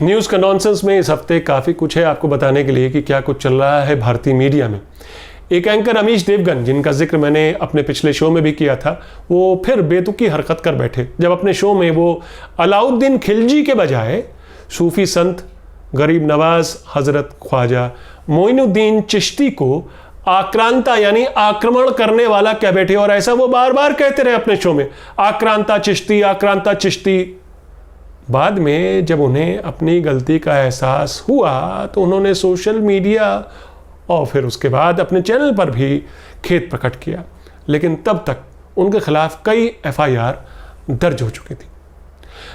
News का nonsense में इस हफ्ते काफ़ी कुछ है आपको बताने के लिए कि क्या कुछ चल रहा है भारतीय मीडिया में। एक एंकर अमीश देवगन, जिनका जिक्र मैंने अपने पिछले शो में भी किया था, वो फिर बेतुकी हरकत कर बैठे जब अपने शो में वो अलाउद्दीन खिलजी के बजाय सूफी संत गरीब नवाज हजरत ख्वाजा मोइनुद्दीन चिश्ती को आक्रांता यानी आक्रमण करने वाला कह बैठे। और ऐसा वो बार बार कहते रहे अपने शो में, आक्रांता चिश्ती, आक्रांता चिश्ती। बाद में जब उन्हें अपनी गलती का एहसास हुआ तो उन्होंने सोशल मीडिया और फिर उसके बाद अपने चैनल पर भी खेद प्रकट किया, लेकिन तब तक उनके खिलाफ कई FIR दर्ज हो चुकी थी।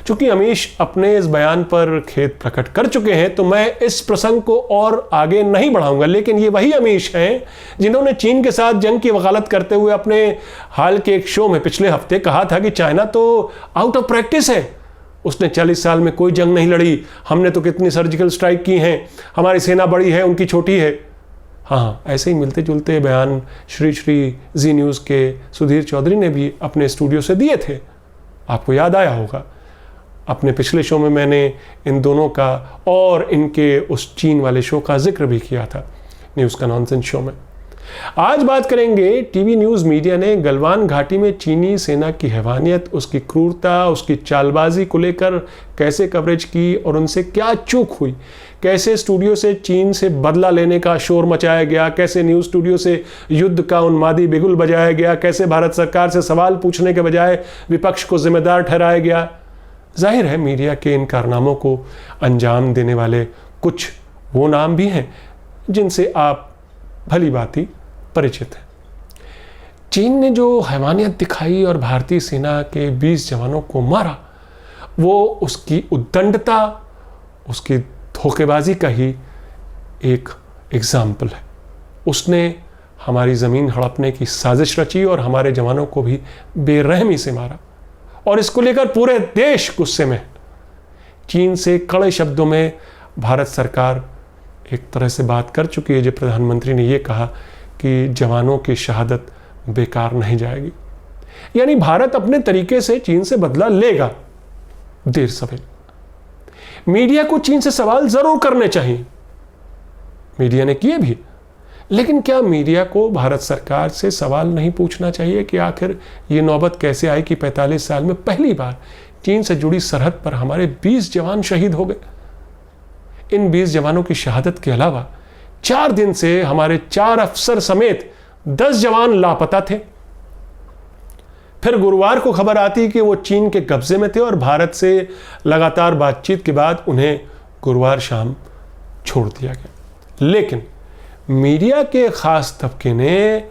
चूंकि अमीश अपने इस बयान पर खेद प्रकट कर चुके हैं तो मैं इस प्रसंग को और आगे नहीं बढ़ाऊंगा, लेकिन ये वही अमीश हैं जिन्होंने चीन के साथ जंग की वकालत करते हुए अपने हाल के एक शो में पिछले हफ्ते कहा था कि चाइना तो आउट ऑफ प्रैक्टिस है, उसने 40 साल में कोई जंग नहीं लड़ी, हमने तो कितनी सर्जिकल स्ट्राइक की हैं, हमारी सेना बड़ी है उनकी छोटी है। हाँ, ऐसे ही मिलते जुलते बयान श्री जी न्यूज़ के सुधीर चौधरी ने भी अपने स्टूडियो से दिए थे। आपको याद आया होगा, अपने पिछले शो में मैंने इन दोनों का और इनके उस चीन वाले शो का जिक्र भी किया था न्यूज़ का नॉनसेंस शो में। आज बात करेंगे टीवी न्यूज़ मीडिया ने गलवान घाटी में चीनी सेना की हैवानियत, उसकी क्रूरता, उसकी चालबाजी को लेकर कैसे कवरेज की और उनसे क्या चूक हुई, कैसे स्टूडियो से चीन से बदला लेने का शोर मचाया गया, कैसे न्यूज़ स्टूडियो से युद्ध का उन्मादी बिगुल बजाया गया, कैसे भारत सरकार से सवाल पूछने के बजाय विपक्ष को जिम्मेदार ठहराया गया। जाहिर है मीडिया के इन कारनामों को अंजाम देने वाले कुछ वो नाम भी हैं जिनसे आप भली भांति परिचित है। चीन ने जो हैवानियत दिखाई और भारतीय सेना के 20 जवानों को मारा, वो उसकी उद्दंडता, उसकी धोखेबाजी का ही एक एग्जाम्पल है। उसने हमारी ज़मीन हड़पने की साजिश रची और हमारे जवानों को भी बेरहमी से मारा, और इसको लेकर पूरे देश गुस्से में। चीन से कड़े शब्दों में भारत सरकार एक तरह से बात कर चुकी है, जब प्रधानमंत्री ने ये कहा कि जवानों की शहादत बेकार नहीं जाएगी। यानी भारत अपने तरीके से चीन से बदला लेगा देर सवेर। मीडिया को चीन से सवाल जरूर करने चाहिए, मीडिया ने किए भी, लेकिन क्या मीडिया को भारत सरकार से सवाल नहीं पूछना चाहिए कि आखिर ये नौबत कैसे आई कि 45 साल में पहली बार चीन से जुड़ी सरहद पर हमारे 20 जवान शहीद हो गए। इन 20 जवानों की शहादत के अलावा 4 दिन से हमारे 4 अफसर समेत 10 जवान लापता थे। फिर गुरुवार को खबर आती कि वो चीन के कब्जे में थे और भारत से लगातार बातचीत के बाद उन्हें गुरुवार शाम छोड़ दिया गया। लेकिन मीडिया के खास तबके ने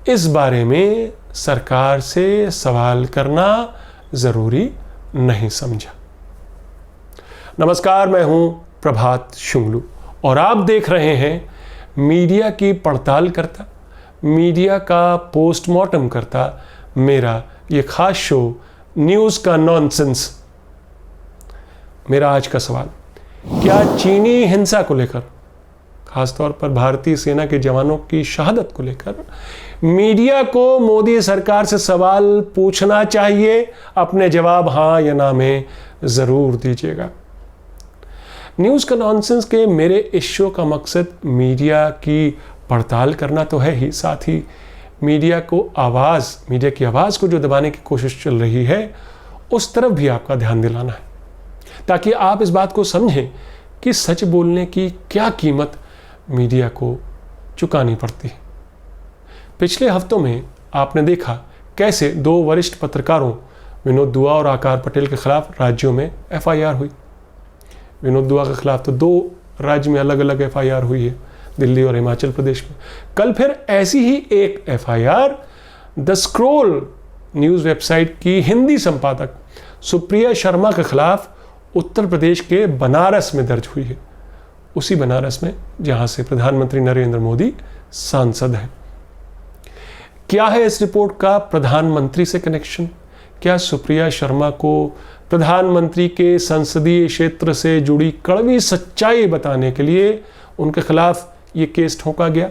इस बारे में सरकार से सवाल करना जरूरी नहीं समझा। नमस्कार, मैं हूं प्रभात शुंगलू और आप देख रहे हैं मीडिया की पड़ताल करता, मीडिया का पोस्टमार्टम करता मेरा ये खास शो न्यूज़ का नॉनसेंस। मेरा आज का सवाल, क्या चीनी हिंसा को लेकर, खासतौर पर भारतीय सेना के जवानों की शहादत को लेकर, मीडिया को मोदी सरकार से सवाल पूछना चाहिए? अपने जवाब हाँ या ना में ज़रूर दीजिएगा। न्यूज़ का नॉनसेंस के मेरे इस शो का मकसद मीडिया की पड़ताल करना तो है ही, साथ ही मीडिया की आवाज़ को जो दबाने की कोशिश चल रही है उस तरफ भी आपका ध्यान दिलाना है, ताकि आप इस बात को समझें कि सच बोलने की क्या कीमत मीडिया को चुकानी पड़ती है। पिछले हफ्तों में आपने देखा कैसे 2 वरिष्ठ पत्रकारों विनोद दुआ और आकार पटेल के खिलाफ राज्यों में FIR हुई। विनोद दुआ के खिलाफ तो 2 राज्य में अलग अलग FIR हुई है, दिल्ली और हिमाचल प्रदेश में। कल फिर ऐसी ही एक FIR the scroll news website की हिंदी संपादक सुप्रिया शर्मा के खिलाफ उत्तर प्रदेश के बनारस में दर्ज हुई है, उसी बनारस में जहां से प्रधानमंत्री नरेंद्र मोदी सांसद हैं। क्या है इस रिपोर्ट का प्रधानमंत्री से कनेक्शन? क्या सुप्रिया शर्मा को प्रधानमंत्री के संसदीय क्षेत्र से जुड़ी कड़वी सच्चाई बताने के लिए उनके खिलाफ ये केस ठोका गया?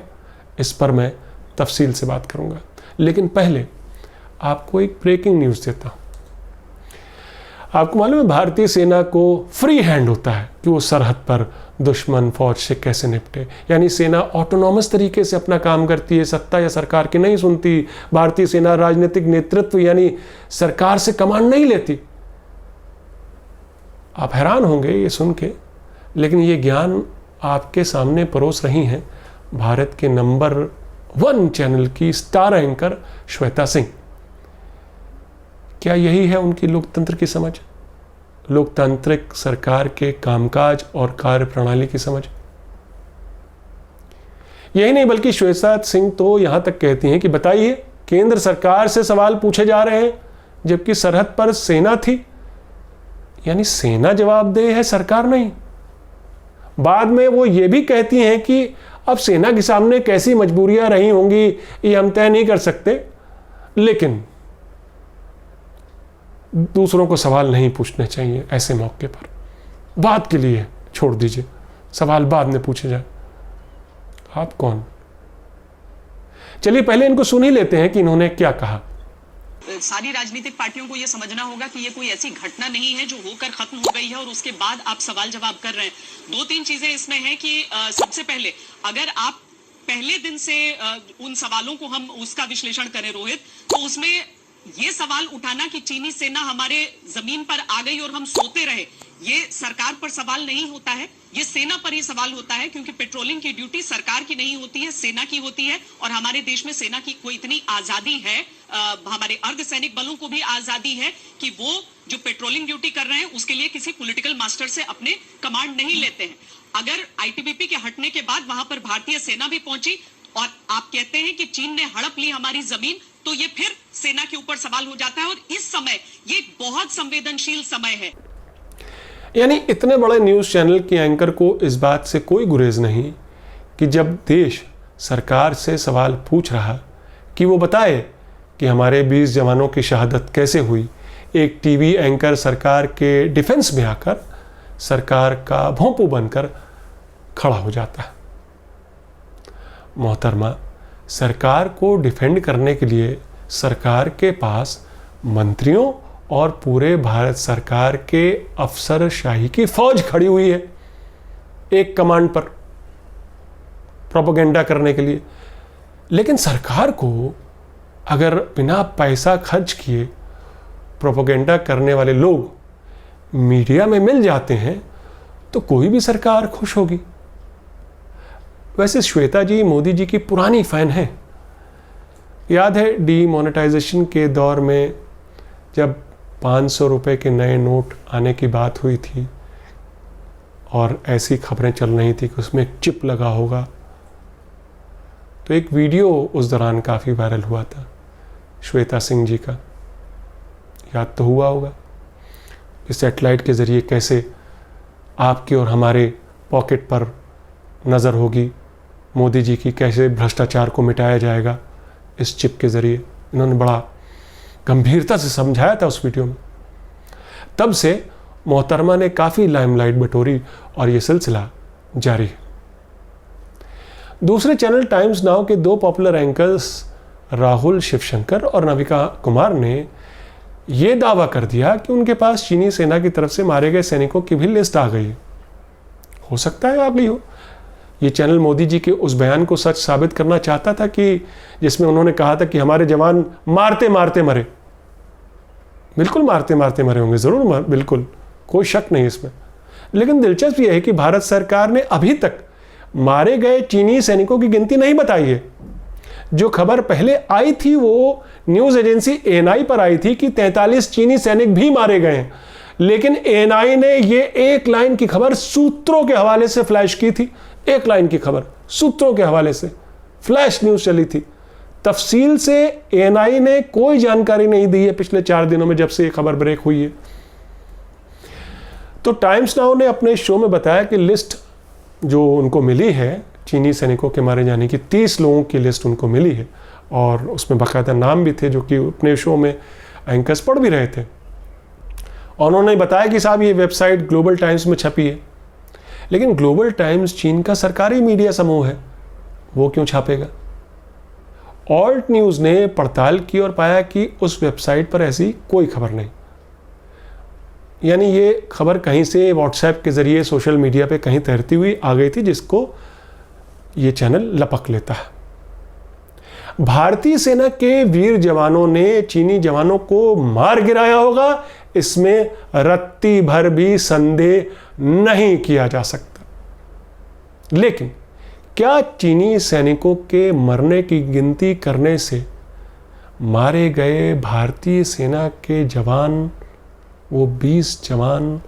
इस पर मैं तफसील से बात करूंगा, लेकिन पहले आपको एक ब्रेकिंग न्यूज़ देता हूं। आपको मालूम है भारतीय सेना को फ्री हैंड होता है कि वो सरहद पर दुश्मन फौज से कैसे निपटे। यानी सेना ऑटोनॉमस तरीके से अपना काम करती है, सत्ता या सरकार की नहीं सुनती। भारतीय सेना राजनीतिक नेतृत्व यानी सरकार से कमांड नहीं लेती। आप हैरान होंगे ये सुन के, लेकिन ये ज्ञान आपके सामने परोस रही हैं भारत के नंबर 1 चैनल की स्टार एंकर श्वेता सिंह। क्या यही है उनकी लोकतंत्र की समझ, लोकतांत्रिक सरकार के कामकाज और कार्यप्रणाली की समझ? यही नहीं बल्कि श्वेता सिंह तो यहां तक कहती हैं कि बताइए, केंद्र सरकार से सवाल पूछे जा रहे हैं जबकि सरहद पर सेना थी। यानी सेना जवाबदेह है, सरकार नहीं। बाद में वो ये भी कहती हैं कि अब सेना के सामने कैसी मजबूरियां रही होंगी ये हम तय नहीं कर सकते, लेकिन दूसरों को सवाल नहीं पूछने चाहिए ऐसे मौके पर। बात के लिए छोड़ दीजिए, सवाल बाद में पूछे जाए। आप कौन? चलिए पहले इनको सुन ही लेते हैं कि इन्होंने क्या कहा। सारी राजनीतिक पार्टियों को यह समझना होगा कि ये कोई ऐसी घटना नहीं है जो होकर खत्म हो गई है और उसके बाद आप सवाल जवाब कर रहे हैं। 2-3 चीजें इसमें हैं कि सबसे पहले अगर आप पहले दिन से उन सवालों को हम उसका विश्लेषण करें रोहित, तो उसमें ये सवाल उठाना कि चीनी सेना हमारे जमीन पर आ गई और हम सोते रहे, ये सरकार पर सवाल नहीं होता है, ये सेना पर ही सवाल होता है। क्योंकि पेट्रोलिंग की ड्यूटी सरकार की नहीं होती है, सेना की होती है। और हमारे देश में सेना की कोई इतनी आजादी है, हमारे अर्धसैनिक बलों को भी आजादी है कि वो जो पेट्रोलिंग ड्यूटी कर रहे हैं उसके लिए किसी पॉलिटिकल मास्टर से अपने कमांड नहीं लेते हैं। अगर आईटीबीपी के हटने के बाद वहां पर भारतीय सेना भी पहुंची और आप कहते हैं कि चीन ने हड़प ली हमारी जमीन, तो ये फिर सेना के ऊपर सवाल हो जाता है। और इस समय ये बहुत संवेदनशील समय है। यानी इतने बड़े न्यूज़ चैनल की एंकर को इस बात से कोई गुरेज नहीं कि जब देश सरकार से सवाल पूछ रहा कि वो बताए कि हमारे 20 जवानों की शहादत कैसे हुई, एक टीवी एंकर सरकार के डिफेंस में आकर सरकार का भोंपू बनकर खड़ा हो जाता है। मोहतरमा, सरकार को डिफेंड करने के लिए सरकार के पास मंत्रियों और पूरे भारत सरकार के अफसरशाही की फौज खड़ी हुई है एक कमांड पर प्रोपेगेंडा करने के लिए। लेकिन सरकार को अगर बिना पैसा खर्च किए प्रोपेगेंडा करने वाले लोग मीडिया में मिल जाते हैं तो कोई भी सरकार खुश होगी। वैसे श्वेता जी मोदी जी की पुरानी फैन है। याद है डीमोनेटाइजेशन के दौर में जब 500 रुपए के नए नोट आने की बात हुई थी और ऐसी खबरें चल रही थी कि उसमें एक चिप लगा होगा, तो एक वीडियो उस दौरान काफ़ी वायरल हुआ था श्वेता सिंह जी का, याद तो हुआ होगा। इस सैटेलाइट के ज़रिए कैसे आपकी और हमारे पॉकेट पर नज़र होगी मोदी जी की, कैसे भ्रष्टाचार को मिटाया जाएगा इस चिप के ज़रिए। इन्होंने बड़ा गंभीरता से समझाया था उस वीडियो में। तब से मोहतरमा ने काफ़ी लाइमलाइट बटोरी और ये सिलसिला जारी है। दूसरे चैनल टाइम्स नाउ के 2 पॉपुलर एंकर्स राहुल शिवशंकर और नविका कुमार ने ये दावा कर दिया कि उनके पास चीनी सेना की तरफ से मारे गए सैनिकों की भी लिस्ट आ गई। हो सकता है आ गई हो। ये चैनल मोदी जी के उस बयान को सच साबित करना चाहता था कि जिसमें उन्होंने कहा था कि हमारे जवान मारते मारते मरे। बिल्कुल मारते मारते मरे होंगे, ज़रूर बिल्कुल, कोई शक नहीं इसमें। लेकिन दिलचस्प यह है कि भारत सरकार ने अभी तक मारे गए चीनी सैनिकों की गिनती नहीं बताई है। जो खबर पहले आई थी वो न्यूज़ एजेंसी एएनआई पर आई थी कि 43 चीनी सैनिक भी मारे गए हैं, लेकिन एएनआई ने ये एक लाइन की खबर सूत्रों के हवाले से फ्लैश की थी। एक लाइन की खबर सूत्रों के हवाले से फ्लैश न्यूज़ चली थी। तफसील से एएनआई ने कोई जानकारी नहीं दी है पिछले 4 दिनों में जब से ये खबर ब्रेक हुई है। तो टाइम्स नाउ ने अपने शो में बताया कि लिस्ट जो उनको मिली है चीनी सैनिकों के मारे जाने की, 30 लोगों की लिस्ट उनको मिली है और उसमें बाकायदा नाम भी थे जो कि अपने शो में एंकर्स पढ़ भी रहे थे। और उन्होंने बताया कि साहब ये वेबसाइट ग्लोबल टाइम्स में छपी है, लेकिन ग्लोबल टाइम्स चीन का सरकारी मीडिया समूह है, वो क्यों छापेगा? ऑल्ट न्यूज़ ने पड़ताल की और पाया कि उस वेबसाइट पर ऐसी कोई खबर नहीं। यानी ये खबर कहीं से व्हाट्सएप के ज़रिए सोशल मीडिया पे कहीं तैरती हुई आ गई थी, जिसको ये चैनल लपक लेता है। भारतीय सेना के वीर जवानों ने चीनी जवानों को मार गिराया होगा, इसमें रत्ती भर भी संदेह नहीं किया जा सकता। लेकिन क्या चीनी सैनिकों के मरने की गिनती करने से मारे गए भारतीय सेना के जवान, वो 20 जवान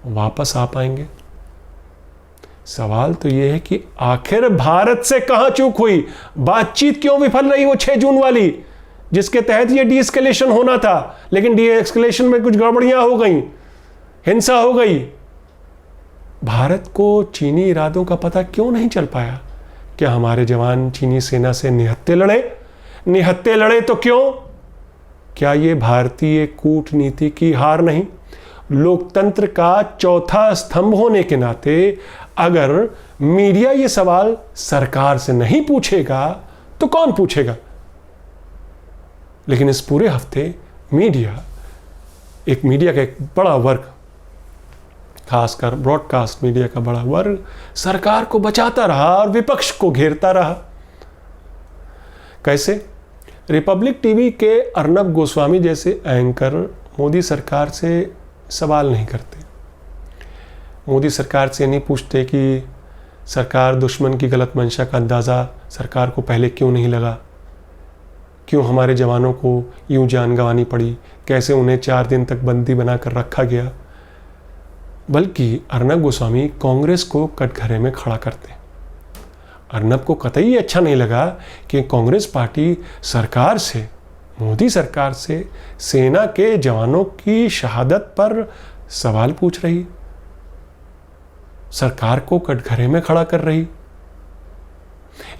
वापस आ पाएंगे? सवाल तो यह है कि आखिर भारत से कहां चूक हुई, बातचीत क्यों विफल रही वो 6 जून वाली, जिसके तहत ये डी एस्केलेशन होना था, लेकिन डी एस्केलेशन में कुछ गड़बड़ियां हो गई, हिंसा हो गई। भारत को चीनी इरादों का पता क्यों नहीं चल पाया? क्या हमारे जवान चीनी सेना से निहत्थे लड़े तो क्यों? क्या ये भारतीय कूटनीति की हार नहीं? लोकतंत्र का चौथा स्तंभ होने के नाते अगर मीडिया ये सवाल सरकार से नहीं पूछेगा तो कौन पूछेगा? लेकिन इस पूरे हफ्ते मीडिया का एक बड़ा वर्ग, खासकर ब्रॉडकास्ट मीडिया का बड़ा वर्ग, सरकार को बचाता रहा और विपक्ष को घेरता रहा। कैसे? रिपब्लिक टीवी के अर्नब गोस्वामी जैसे एंकर मोदी सरकार से सवाल नहीं करते, मोदी सरकार से नहीं पूछते कि सरकार दुश्मन की गलत मंशा का अंदाज़ा सरकार को पहले क्यों नहीं लगा, क्यों हमारे जवानों को यूं जान गंवानी पड़ी, कैसे उन्हें 4 दिन तक बंदी बनाकर रखा गया। बल्कि अर्नब गोस्वामी कांग्रेस को कटघरे में खड़ा करते। अर्नब को कतई अच्छा नहीं लगा कि कांग्रेस पार्टी सरकार से, मोदी सरकार से सेना के जवानों की शहादत पर सवाल पूछ रही, सरकार को कटघरे में खड़ा कर रही।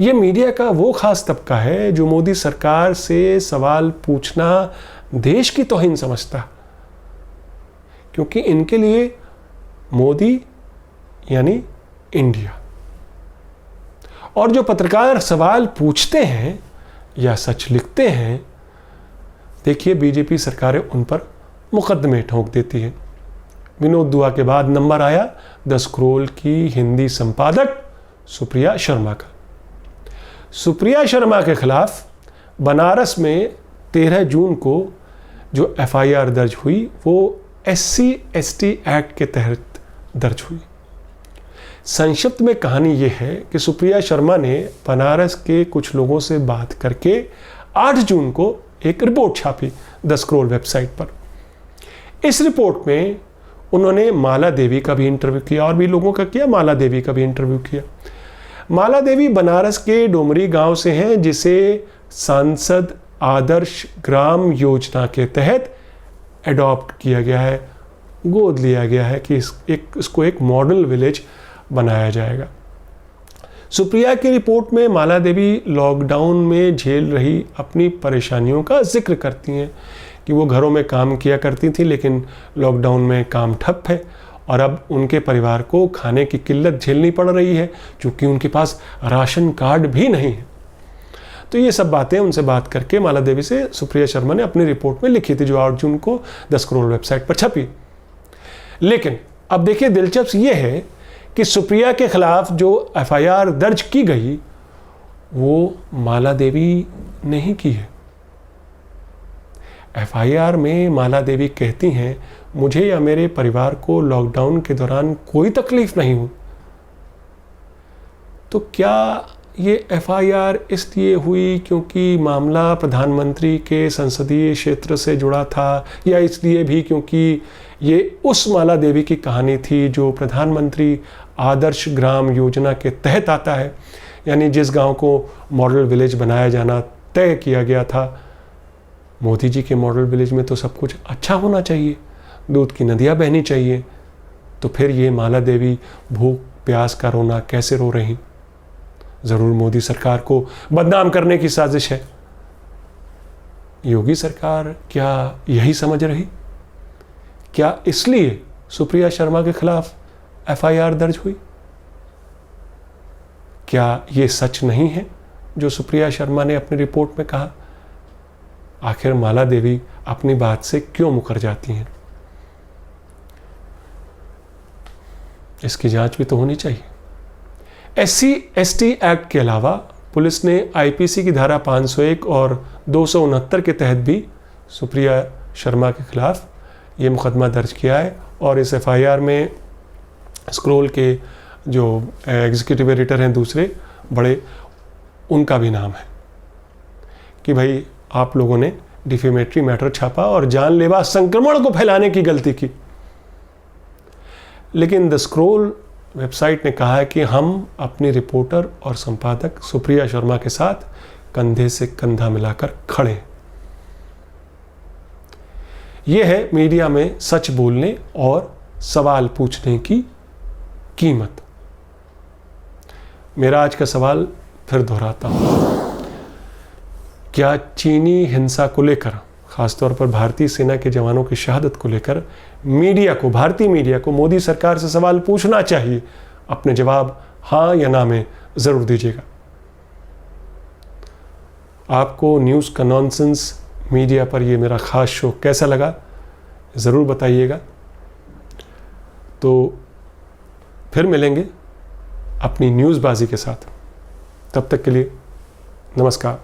यह मीडिया का वो खास तबका है जो मोदी सरकार से सवाल पूछना देश की तौहीन समझता, क्योंकि इनके लिए मोदी यानी इंडिया। और जो पत्रकार सवाल पूछते हैं या सच लिखते हैं, देखिए बीजेपी सरकारें उन पर मुकदमे ठोक देती है। विनोद दुआ के बाद नंबर आया द स्क्रॉल की हिंदी संपादक सुप्रिया शर्मा का। सुप्रिया शर्मा के खिलाफ बनारस में 13 जून को जो एफआईआर दर्ज हुई वो SC/ST एक्ट के तहत दर्ज हुई। संक्षिप्त में कहानी यह है कि सुप्रिया शर्मा ने बनारस के कुछ लोगों से बात करके 8 जून को एक रिपोर्ट छापी द स्क्रॉल वेबसाइट पर। इस रिपोर्ट में उन्होंने माला देवी का भी इंटरव्यू किया और भी लोगों का किया, माला देवी का भी इंटरव्यू किया। माला देवी बनारस के डोमरी गांव से हैं, जिसे सांसद आदर्श ग्राम योजना के तहत एडॉप्ट किया गया है, गोद लिया गया है कि इसको एक मॉडल विलेज बनाया जाएगा। सुप्रिया की रिपोर्ट में माला देवी लॉकडाउन में झेल रही अपनी परेशानियों का जिक्र करती हैं कि वो घरों में काम किया करती थी, लेकिन लॉकडाउन में काम ठप है और अब उनके परिवार को खाने की किल्लत झेलनी पड़ रही है क्योंकि उनके पास राशन कार्ड भी नहीं है। तो ये सब बातें उनसे बात करके माला देवी से सुप्रिया शर्मा ने अपनी रिपोर्ट में लिखी थी, जो 8 जून को द स्क्रॉल वेबसाइट पर छपी। लेकिन अब देखिए दिलचस्प ये है कि सुप्रिया के खिलाफ जो एफआईआर दर्ज की गई वो माला देवी नहीं की है। एफआईआर में माला देवी कहती हैं, मुझे या मेरे परिवार को लॉकडाउन के दौरान कोई तकलीफ नहीं हुई। तो क्या ये एफआईआर इसलिए हुई क्योंकि मामला प्रधानमंत्री के संसदीय क्षेत्र से जुड़ा था, या इसलिए भी क्योंकि ये उस माला देवी की कहानी थी जो प्रधानमंत्री आदर्श ग्राम योजना के तहत आता है, यानी जिस गांव को मॉडल विलेज बनाया जाना तय किया गया था। मोदी जी के मॉडल विलेज में तो सब कुछ अच्छा होना चाहिए, दूध की नदियां बहनी चाहिए, तो फिर ये माला देवी भूख प्यास का रोना कैसे रो रही? जरूर मोदी सरकार को बदनाम करने की साजिश है। योगी सरकार क्या यही समझ रही? क्या इसलिए सुप्रिया शर्मा के खिलाफ एफआईआर दर्ज हुई? क्या ये सच नहीं है जो सुप्रिया शर्मा ने अपनी रिपोर्ट में कहा? आखिर माला देवी अपनी बात से क्यों मुकर जाती हैं? इसकी जांच भी तो होनी चाहिए। SC/ST एक्ट के अलावा पुलिस ने IPC की धारा 501 और 269 के तहत भी सुप्रिया शर्मा के खिलाफ ये मुकदमा दर्ज किया है। और इस FIR में स्क्रोल के जो एग्जीक्यूटिव एडिटर हैं दूसरे बड़े, उनका भी नाम है कि भाई आप लोगों ने डिफेमेटरी मैटर छापा और जानलेवा संक्रमण को फैलाने की गलती की। लेकिन द स्क्रोल वेबसाइट ने कहा है कि हम अपनी रिपोर्टर और संपादक सुप्रिया शर्मा के साथ कंधे से कंधा मिलाकर खड़े हैं। यह है मीडिया में सच बोलने और सवाल पूछने की कीमत। मेरा आज का सवाल फिर दोहराता हूं, क्या चीनी हिंसा को लेकर, खासतौर पर भारतीय सेना के जवानों की शहादत को लेकर मीडिया को, भारतीय मीडिया को मोदी सरकार से सवाल पूछना चाहिए? अपने जवाब हाँ या ना में जरूर दीजिएगा। आपको न्यूज़ का नॉनसेंस मीडिया पर ये मेरा खास शो कैसा लगा ज़रूर बताइएगा। तो फिर मिलेंगे अपनी न्यूज़बाजी के साथ। तब तक के लिए नमस्कार।